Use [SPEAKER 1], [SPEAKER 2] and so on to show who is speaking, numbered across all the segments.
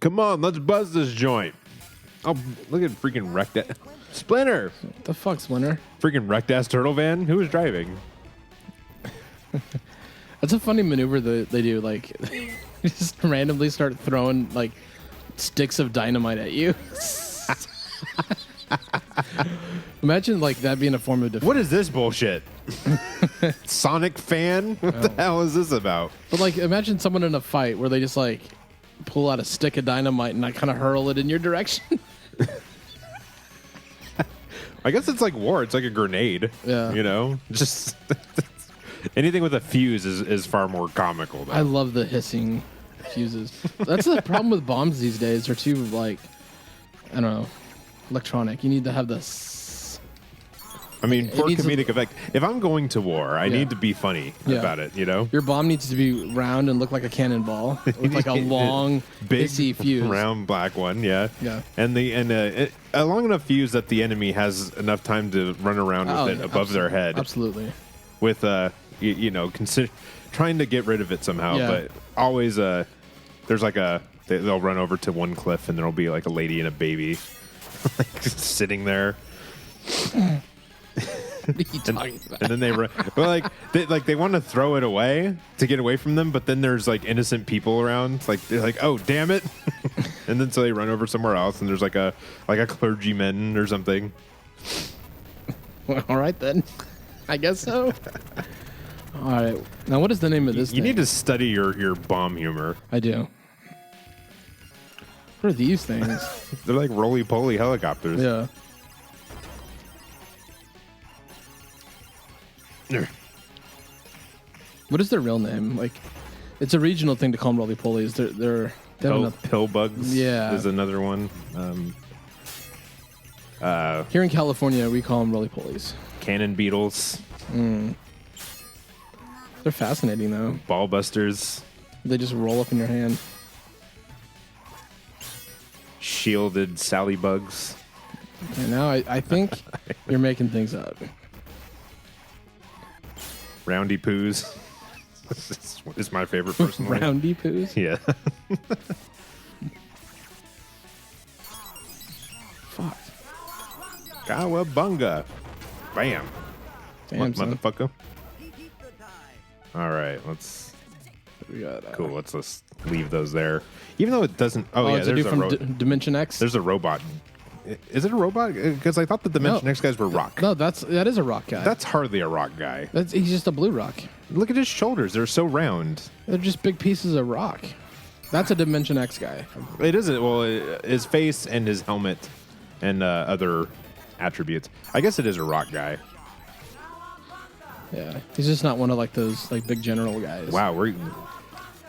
[SPEAKER 1] Come on, let's buzz this joint. Oh, look at freaking wrecked Splinter.
[SPEAKER 2] What the fuck, Splinter?
[SPEAKER 1] Freaking wrecked ass turtle van. Who was driving?
[SPEAKER 2] That's a funny maneuver that they do. Like, just randomly start throwing like sticks of dynamite at you. Imagine like that being a form of defense.
[SPEAKER 1] What is this bullshit? Sonic fan? What the hell is this about?
[SPEAKER 2] But like, imagine someone in a fight where they just like pull out a stick of dynamite and I kind of hurl it in your direction.
[SPEAKER 1] I guess it's like war. It's like a grenade.
[SPEAKER 2] Yeah.
[SPEAKER 1] You know? Just anything with a fuse is far more comical, though.
[SPEAKER 2] I love the hissing fuses. That's the problem with bombs these days. They're too like, I don't know, electronic. You need to have this.
[SPEAKER 1] I mean, for comedic effect. If I'm going to war, I need to be funny about it, you know?
[SPEAKER 2] Your bomb needs to be round and look like a cannonball with like a long,
[SPEAKER 1] big,
[SPEAKER 2] hissy fuse.
[SPEAKER 1] Round black one, yeah.
[SPEAKER 2] Yeah.
[SPEAKER 1] And a long enough fuse that the enemy has enough time to run around with it above their head.
[SPEAKER 2] Absolutely.
[SPEAKER 1] With, trying to get rid of it somehow.
[SPEAKER 2] Yeah.
[SPEAKER 1] But always, there's like they'll run over to one cliff and there'll be like a lady and a baby like sitting there.
[SPEAKER 2] What are you talking about?
[SPEAKER 1] And then they run. Well, they want to throw it away to get away from them, but then there's like innocent people around. Like they're like, oh damn it! And then so they run over somewhere else, and there's like a clergyman or something.
[SPEAKER 2] Well, all right then, I guess so. All right. Now, what is the name of this?
[SPEAKER 1] You need to study your bomb humor.
[SPEAKER 2] I do. What are these things?
[SPEAKER 1] They're like roly-poly helicopters.
[SPEAKER 2] Yeah. What is their real name? Like, it's a regional thing to call them roly-polies. They're
[SPEAKER 1] Pill bugs.
[SPEAKER 2] Yeah.
[SPEAKER 1] Is another one.
[SPEAKER 2] Here in California, we call them roly-polies.
[SPEAKER 1] Cannon beetles.
[SPEAKER 2] They're fascinating, though.
[SPEAKER 1] Ball busters.
[SPEAKER 2] They just roll up in your hand.
[SPEAKER 1] Shielded Sally bugs.
[SPEAKER 2] And now I think you're making things up.
[SPEAKER 1] Roundy poos. is my favorite personally.
[SPEAKER 2] Roundy poos?
[SPEAKER 1] Yeah.
[SPEAKER 2] Fuck.
[SPEAKER 1] Cowabunga. Bam.
[SPEAKER 2] Damn, son.
[SPEAKER 1] Motherfucker. All right, let's.
[SPEAKER 2] We got,
[SPEAKER 1] Cool. Let's leave those there. Even though it doesn't. Oh yeah,
[SPEAKER 2] it's a
[SPEAKER 1] there's
[SPEAKER 2] dude from Dimension X.
[SPEAKER 1] There's a robot. Is it a robot? Because I thought the Dimension X guys were rock.
[SPEAKER 2] No, that is a rock guy.
[SPEAKER 1] That's hardly a rock guy.
[SPEAKER 2] He's just a blue rock.
[SPEAKER 1] Look at his shoulders; they're so round.
[SPEAKER 2] They're just big pieces of rock. That's a Dimension X guy.
[SPEAKER 1] It isn't. Well, his face and his helmet and other attributes. I guess it is a rock guy.
[SPEAKER 2] Yeah, he's just not one of like those like big general guys.
[SPEAKER 1] Wow,
[SPEAKER 2] Yeah,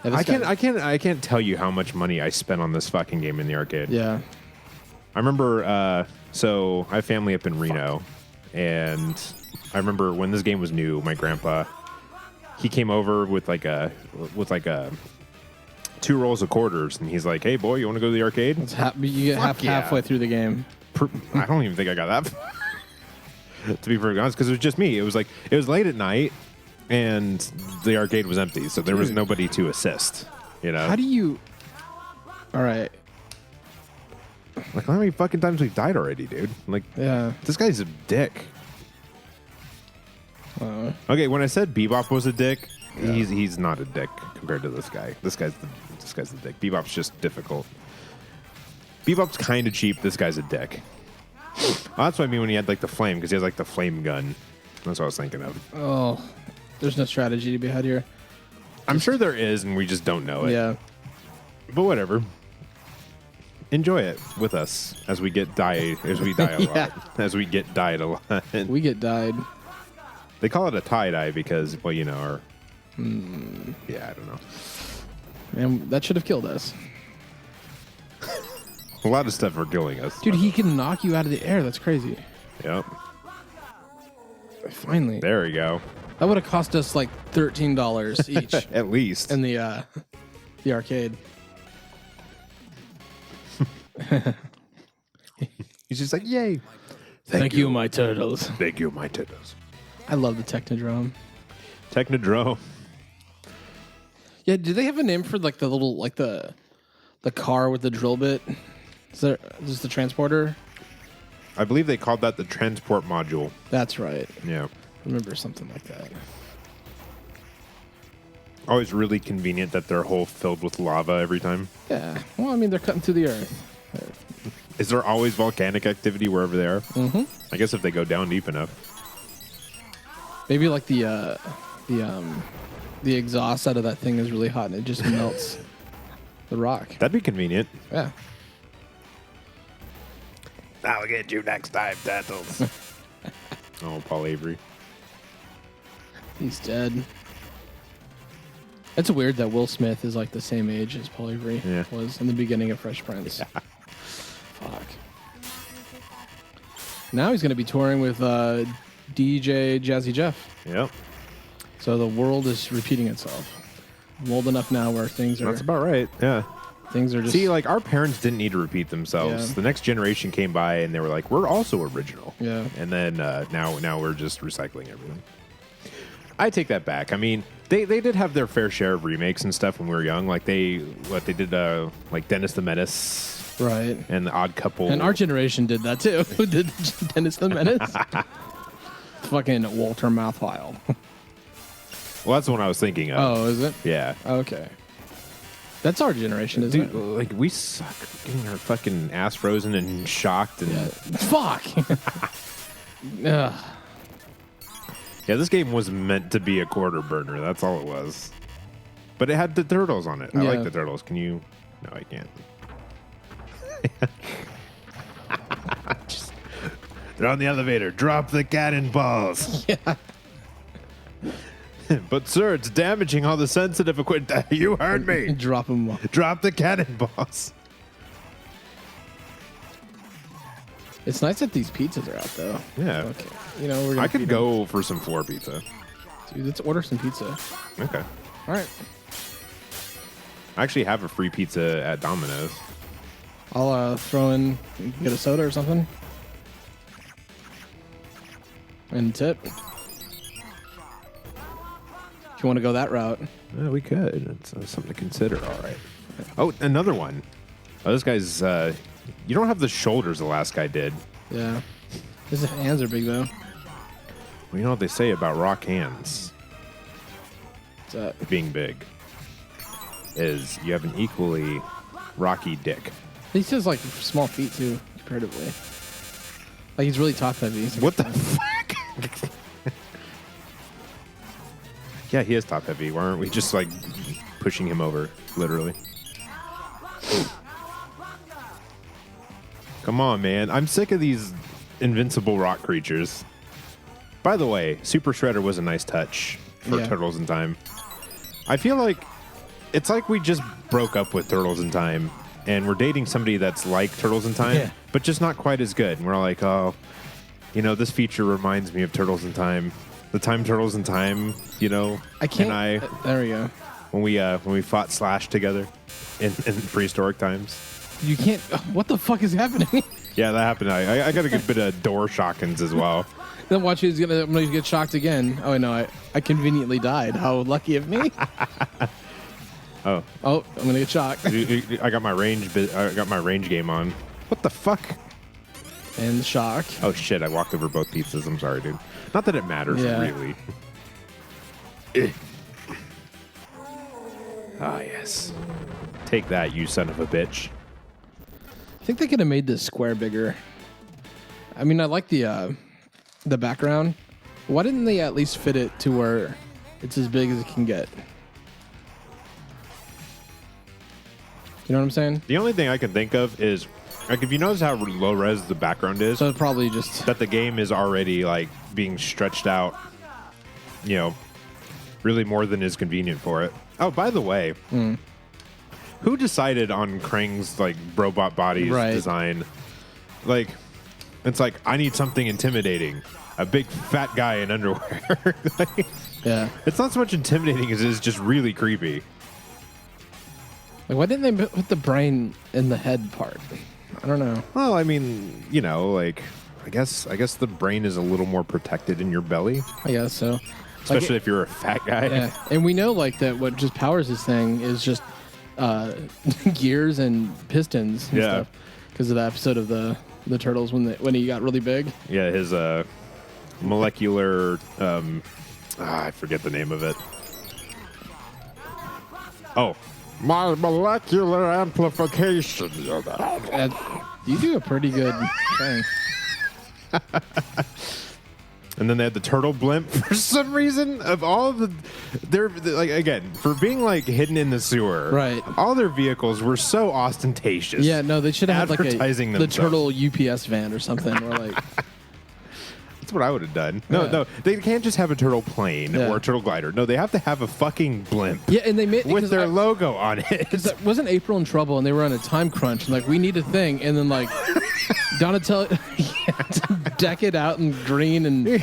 [SPEAKER 1] I can't tell you how much money I spent on this fucking game in the arcade.
[SPEAKER 2] Yeah.
[SPEAKER 1] I remember, so I have family up in Reno, and I remember when this game was new, my grandpa, he came over with like a 2 rolls of quarters, and he's like, "Hey boy, you want to go to the arcade?"
[SPEAKER 2] You get halfway through the game.
[SPEAKER 1] I don't even think I got that far, to be perfectly honest, because it was just me. It was late at night, and the arcade was empty, so there was nobody to assist. You know?
[SPEAKER 2] How do you? All right.
[SPEAKER 1] Like, how many fucking times we've died already, dude? Like,
[SPEAKER 2] Yeah.
[SPEAKER 1] this guy's a dick. Okay, when I said Bebop was a dick, he's not a dick compared to this guy. This guy's the dick. Bebop's just difficult. Bebop's kind of cheap. This guy's a dick. Oh, that's what I mean when he had like the flame, because he has like the flame gun. That's what I was thinking of.
[SPEAKER 2] Oh, there's no strategy to be had here.
[SPEAKER 1] I'm sure there is, and we just don't know it.
[SPEAKER 2] Yeah.
[SPEAKER 1] But whatever. Enjoy it with us as we die a lot. As we get died a lot.
[SPEAKER 2] We get died.
[SPEAKER 1] They call it a tie-dye because, well, you know, yeah, I don't know.
[SPEAKER 2] Man, that should have killed us.
[SPEAKER 1] A lot of stuff are killing us.
[SPEAKER 2] Dude, he can knock you out of the air. That's crazy.
[SPEAKER 1] Yep.
[SPEAKER 2] Finally.
[SPEAKER 1] There we go.
[SPEAKER 2] That would have cost us like $13 each.
[SPEAKER 1] At least.
[SPEAKER 2] In the arcade.
[SPEAKER 1] He's just like, yay.
[SPEAKER 2] Thank you, my turtles.
[SPEAKER 1] Thank you, my turtles.
[SPEAKER 2] I love the Technodrome.
[SPEAKER 1] Technodrome.
[SPEAKER 2] Yeah, do they have a name for like the little, like the the car with the drill bit. Is this the transporter?
[SPEAKER 1] I believe they called that the transport module.
[SPEAKER 2] That's right.
[SPEAKER 1] Yeah.
[SPEAKER 2] I remember something like that.
[SPEAKER 1] Always really convenient that they're whole filled with lava every time.
[SPEAKER 2] Yeah. Well, I mean, they're cutting through the earth.
[SPEAKER 1] Is there always volcanic activity wherever they are?
[SPEAKER 2] Mm-hmm.
[SPEAKER 1] I guess if they go down deep enough.
[SPEAKER 2] Maybe like the exhaust out of that thing is really hot and it just melts the rock.
[SPEAKER 1] That'd be convenient.
[SPEAKER 2] Yeah.
[SPEAKER 1] I'll get you next time, Tattles. Oh, Paul Avery.
[SPEAKER 2] He's dead. It's weird that Will Smith is like the same age as Paul Avery was in the beginning of Fresh Prince. Yeah. Fuck. Now he's going to be touring with DJ Jazzy Jeff.
[SPEAKER 1] Yep.
[SPEAKER 2] So the world is repeating itself. I'm old enough now where things are...
[SPEAKER 1] That's about right, yeah.
[SPEAKER 2] Things are just...
[SPEAKER 1] See, like, our parents didn't need to repeat themselves.
[SPEAKER 2] Yeah.
[SPEAKER 1] The next generation came by, and they were like, we're also original.
[SPEAKER 2] Yeah.
[SPEAKER 1] And then now we're just recycling everything. I take that back. I mean, they did have their fair share of remakes and stuff when we were young. Like, they did, like, Dennis the Menace.
[SPEAKER 2] Right.
[SPEAKER 1] And The Odd Couple.
[SPEAKER 2] And our generation did that, too. Who did Dennis the Menace? Fucking Walter Matthau.
[SPEAKER 1] Well, that's the one I was thinking of.
[SPEAKER 2] Oh, is it?
[SPEAKER 1] Yeah.
[SPEAKER 2] Okay. That's our generation, isn't
[SPEAKER 1] Dude, like, we suck getting our fucking ass frozen and shocked. And
[SPEAKER 2] it? Fuck. Ugh.
[SPEAKER 1] Yeah, this game was meant to be a quarter burner. That's all it was. But it had the turtles on it. I like the turtles. Can you... No, I can't. Just, they're on the elevator. Drop the cannonballs.
[SPEAKER 2] Yeah.
[SPEAKER 1] But, sir, it's damaging all the sensitive equipment. You heard me.
[SPEAKER 2] Drop them.
[SPEAKER 1] Drop the cannonballs.
[SPEAKER 2] It's nice that these pizzas are out, though.
[SPEAKER 1] Yeah.
[SPEAKER 2] Okay. You know, we're gonna
[SPEAKER 1] I could
[SPEAKER 2] feed
[SPEAKER 1] go for some floor pizza.
[SPEAKER 2] them. Dude, let's order some pizza.
[SPEAKER 1] Okay.
[SPEAKER 2] All right.
[SPEAKER 1] I actually have a free pizza at Domino's.
[SPEAKER 2] I'll throw in, get a soda or something. And tip. If you want to go that route.
[SPEAKER 1] Yeah, we could. It's something to consider. All right. Oh, another one. Oh, this guy's... you don't have the shoulders the last guy did.
[SPEAKER 2] Yeah. His hands are big, though.
[SPEAKER 1] Well, you know what they say about rock hands
[SPEAKER 2] What's that?
[SPEAKER 1] being big? Is you have an equally rocky dick.
[SPEAKER 2] He says, like, small feet, too, comparatively. Like, he's really top heavy.
[SPEAKER 1] What the fuck? Yeah, he is top heavy. Why aren't we just, like, pushing him over, literally? Come on, man. I'm sick of these invincible rock creatures. By the way, Super Shredder was a nice touch for Turtles in Time. I feel like it's like we just broke up with Turtles in Time, and we're dating somebody that's like Turtles in Time, but just not quite as good. And we're like, oh, you know, this feature reminds me of Turtles in Time. The time Turtles in Time, you know.
[SPEAKER 2] I can't.
[SPEAKER 1] And
[SPEAKER 2] there we go.
[SPEAKER 1] when we fought Slash together in prehistoric times.
[SPEAKER 2] You can't. What the fuck is happening?
[SPEAKER 1] Yeah, that happened. I got a good bit of door shockings as well.
[SPEAKER 2] Then watch, I'm gonna get shocked again. Oh no, I conveniently died. How lucky of me!
[SPEAKER 1] Oh,
[SPEAKER 2] I'm gonna get shocked.
[SPEAKER 1] I got my range game on. What the fuck?
[SPEAKER 2] And shock.
[SPEAKER 1] Oh shit! I walked over both pizzas. I'm sorry, dude. Not that it matters, really. Ah, yes. Take that, you son of a bitch.
[SPEAKER 2] I think they could have made this square bigger. I mean, I like the background. Why didn't they at least fit it to where it's as big as it can get? You know what I'm saying?
[SPEAKER 1] The only thing I can think of is, like, if you notice how low res the background is,
[SPEAKER 2] So it's probably just
[SPEAKER 1] that the game is already, like, being stretched out, you know, really more than is convenient for it. Oh, by the way, who decided on Krang's, like, robot body's design? Like, it's like, I need something intimidating. A big fat guy in underwear. Like,
[SPEAKER 2] yeah.
[SPEAKER 1] it's not so much intimidating as it is just really creepy.
[SPEAKER 2] Like, why didn't they put the brain in the head part? I don't know.
[SPEAKER 1] Well, I mean, you know, like, I guess the brain is a little more protected in your belly.
[SPEAKER 2] I guess so.
[SPEAKER 1] Especially if you're a fat guy.
[SPEAKER 2] Yeah, and we know, like, that what just powers this thing is just gears and pistons and
[SPEAKER 1] Yeah.
[SPEAKER 2] stuff because of the episode of the turtles when he got really big.
[SPEAKER 1] Yeah, his molecular. I forget the name of it. Oh, my molecular amplification.
[SPEAKER 2] You do a pretty good thing.
[SPEAKER 1] And then they had the turtle blimp for some reason. Of all of they're like, again, for being like hidden in the sewer,
[SPEAKER 2] Right.
[SPEAKER 1] All their vehicles were so ostentatious.
[SPEAKER 2] Yeah, no, they should have had like
[SPEAKER 1] Advertising
[SPEAKER 2] the
[SPEAKER 1] themselves.
[SPEAKER 2] turtle UPS van or something. Or like,
[SPEAKER 1] That's what I would have done. No,
[SPEAKER 2] Yeah.
[SPEAKER 1] no, they can't just have a turtle plane
[SPEAKER 2] Yeah.
[SPEAKER 1] or a turtle glider. No, they have to have a fucking blimp
[SPEAKER 2] yeah, and they made
[SPEAKER 1] with their logo on it.
[SPEAKER 2] That wasn't April in trouble, and they were on a time crunch, and like we need a thing, and then like Donatello had to deck it out in green and
[SPEAKER 1] With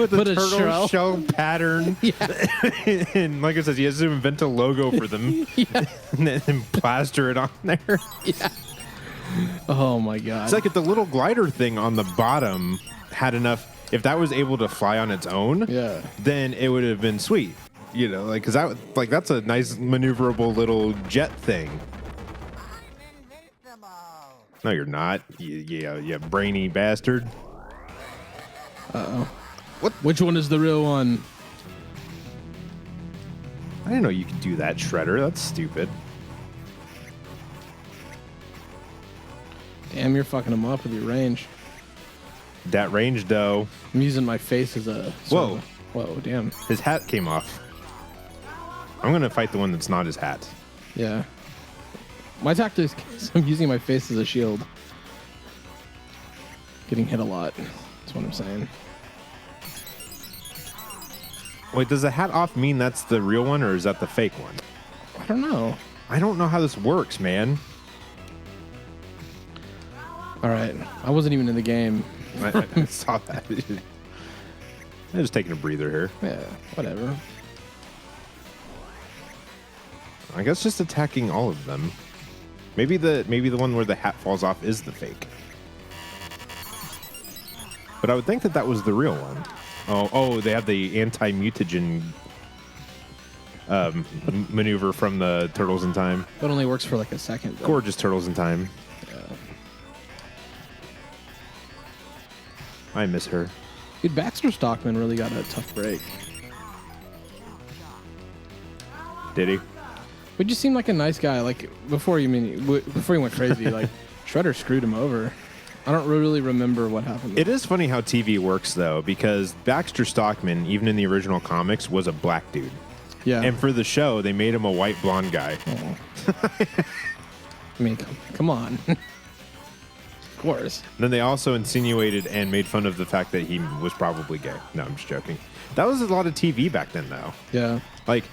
[SPEAKER 1] the
[SPEAKER 2] Put a
[SPEAKER 1] turtle
[SPEAKER 2] shell.
[SPEAKER 1] shell pattern.
[SPEAKER 2] yeah,
[SPEAKER 1] And like I said, he has to invent a logo for them
[SPEAKER 2] yeah,
[SPEAKER 1] and then plaster it on there.
[SPEAKER 2] yeah. Oh my god!
[SPEAKER 1] It's like if the little glider thing on the bottom had enough, if that was able to fly on its own,
[SPEAKER 2] Yeah.
[SPEAKER 1] then it would have been sweet. You know, like, because that's a nice maneuverable little jet thing. No, you're not. You brainy bastard.
[SPEAKER 2] Which one is the real one?
[SPEAKER 1] I didn't know you could do that, Shredder. That's stupid.
[SPEAKER 2] Damn, you're fucking him up with your range.
[SPEAKER 1] That range, though.
[SPEAKER 2] I'm using my face as a.
[SPEAKER 1] Whoa.
[SPEAKER 2] Whoa, damn.
[SPEAKER 1] His hat came off. I'm going to fight the one that's not his hat.
[SPEAKER 2] Yeah. My tactic is I'm using my face as a shield. Getting hit a lot. That's what I'm saying.
[SPEAKER 1] Wait, does the hat off mean that's the real one, or is that the fake one?
[SPEAKER 2] I don't know.
[SPEAKER 1] I don't know how this works, man.
[SPEAKER 2] All right. I wasn't even in the game.
[SPEAKER 1] I saw that. I'm just taking a breather here.
[SPEAKER 2] Yeah, whatever.
[SPEAKER 1] I guess just attacking all of them. Maybe the one where the hat falls off is the fake. But I would think that was the real one. Oh, they have the anti-mutagen maneuver from the Turtles in Time.
[SPEAKER 2] That only works for like a second. Though.
[SPEAKER 1] Gorgeous Turtles in Time.
[SPEAKER 2] Yeah.
[SPEAKER 1] I miss her.
[SPEAKER 2] Dude, Baxter Stockman really got a tough break.
[SPEAKER 1] Did he?
[SPEAKER 2] But just seemed like a nice guy. Like before he went crazy, like Shredder screwed him over. I don't really remember what happened.
[SPEAKER 1] It is funny how TV works, though, because Baxter Stockman, even in the original comics, was a black dude.
[SPEAKER 2] Yeah.
[SPEAKER 1] And for the show, they made him a white blonde guy.
[SPEAKER 2] I mean, come on. Of course.
[SPEAKER 1] Then they also insinuated and made fun of the fact that he was probably gay. No, I'm just joking. That was a lot of TV back then, though.
[SPEAKER 2] Yeah.
[SPEAKER 1] Like,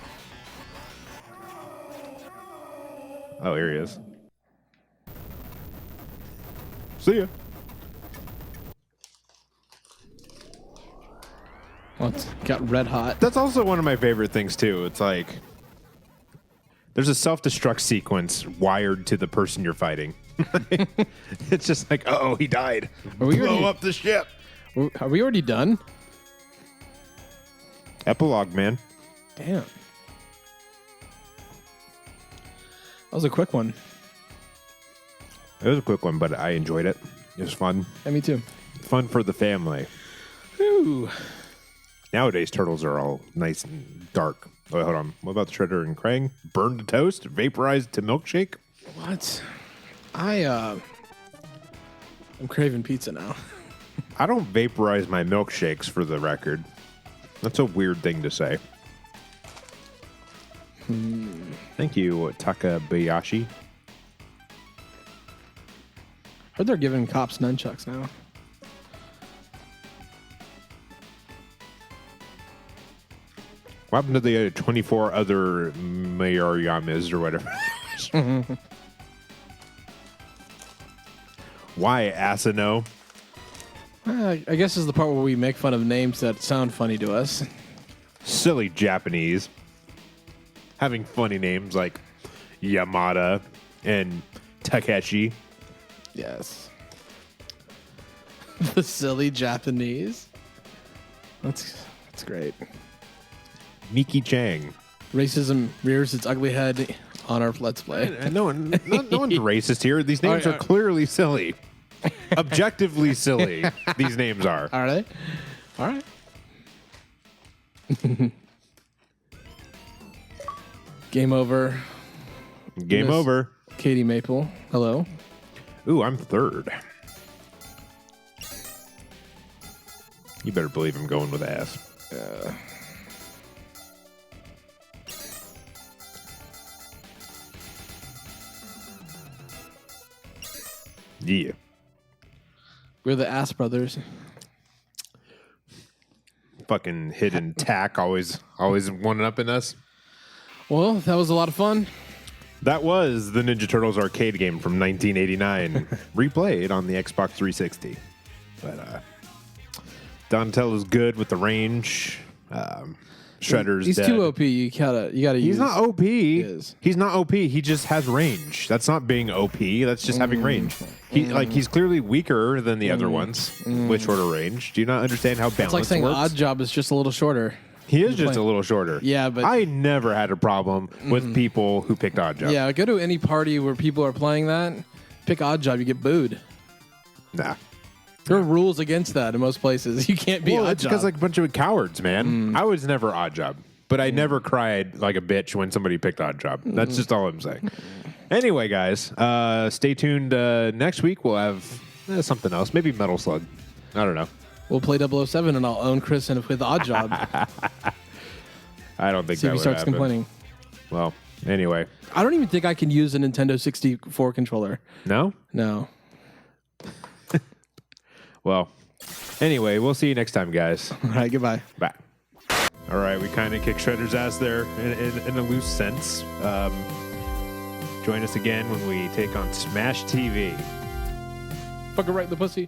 [SPEAKER 1] oh, here he is. See ya.
[SPEAKER 2] Well, it's got red hot.
[SPEAKER 1] That's also one of my favorite things, too. It's like, there's a self-destruct sequence wired to the person you're fighting. It's just like, oh, he died.
[SPEAKER 2] Are we
[SPEAKER 1] Blow
[SPEAKER 2] already-
[SPEAKER 1] up the ship.
[SPEAKER 2] Are we already done?
[SPEAKER 1] Epilogue, man.
[SPEAKER 2] Damn. That was a quick one.
[SPEAKER 1] It was a quick one, but I enjoyed it. It was fun.
[SPEAKER 2] Yeah, me too.
[SPEAKER 1] Fun for the family.
[SPEAKER 2] Ooh.
[SPEAKER 1] Nowadays, turtles are all nice and dark. Oh, hold on. What about Shredder and Krang? Burned to toast? Vaporized to milkshake?
[SPEAKER 2] What? I'm craving pizza now.
[SPEAKER 1] I don't vaporize my milkshakes, for the record. That's a weird thing to say. Thank you, Takabayashi.
[SPEAKER 2] Heard they're giving cops nunchucks now.
[SPEAKER 1] What happened to the 24 other Mayaryamas or whatever? Why, Asano?
[SPEAKER 2] I guess is the part where we make fun of names that sound funny to us.
[SPEAKER 1] Silly Japanese. Having funny names like Yamada and Takeshi.
[SPEAKER 2] Yes. The silly Japanese. That's great.
[SPEAKER 1] Miki Chang.
[SPEAKER 2] Racism rears its ugly head on our Let's Play.
[SPEAKER 1] And no one's racist here. These names are clearly silly. Objectively silly, these names are.
[SPEAKER 2] Are they? All right. Game over.
[SPEAKER 1] Game
[SPEAKER 2] Miss
[SPEAKER 1] over.
[SPEAKER 2] Katie Maple. Hello.
[SPEAKER 1] Ooh, I'm third. You better believe I'm going with ass. Yeah.
[SPEAKER 2] We're the Ass Brothers.
[SPEAKER 1] Fucking hidden tack always one up in us.
[SPEAKER 2] Well, that was a lot of fun.
[SPEAKER 1] That was the Ninja Turtles arcade game from 1989, replayed on the Xbox 360. But Donatello is good with the range. Shredder's
[SPEAKER 2] He's
[SPEAKER 1] dead.
[SPEAKER 2] too OP. You gotta use.
[SPEAKER 1] He's not OP.
[SPEAKER 2] is.
[SPEAKER 1] He's not OP. He just has range. That's not being OP. That's just having range. He's clearly weaker than the other ones with shorter range. Do you not understand how balance
[SPEAKER 2] It's like saying
[SPEAKER 1] works?
[SPEAKER 2] Odd Job is just a little shorter.
[SPEAKER 1] He is just a little shorter.
[SPEAKER 2] Yeah, but
[SPEAKER 1] I never had a problem with people who picked Odd Job.
[SPEAKER 2] yeah, go to any party where people are playing that. Pick Odd Job, you get booed.
[SPEAKER 1] Nah.
[SPEAKER 2] There are rules against that in most places. You can't be
[SPEAKER 1] Well,
[SPEAKER 2] Odd
[SPEAKER 1] it's
[SPEAKER 2] Job.
[SPEAKER 1] because like a bunch of cowards, man. I was never Odd Job, but I never cried like a bitch when somebody picked Odd Job. That's just all I'm saying. Anyway, guys, stay tuned. Next week we'll have something else, maybe Metal Slug. I don't know.
[SPEAKER 2] We'll play 007 and I'll own Chris with Odd Job.
[SPEAKER 1] I don't think
[SPEAKER 2] See
[SPEAKER 1] that
[SPEAKER 2] if he
[SPEAKER 1] would
[SPEAKER 2] starts
[SPEAKER 1] happen.
[SPEAKER 2] complaining.
[SPEAKER 1] Well, anyway,
[SPEAKER 2] I don't even think I can use a Nintendo 64 controller.
[SPEAKER 1] no.
[SPEAKER 2] No.
[SPEAKER 1] Well, anyway, we'll see you next time, guys.
[SPEAKER 2] All right, goodbye.
[SPEAKER 1] Bye. All right, we kind of kicked Shredder's ass there in a loose sense. Join us again when we take on Smash TV.
[SPEAKER 2] Fuck it right in the pussy.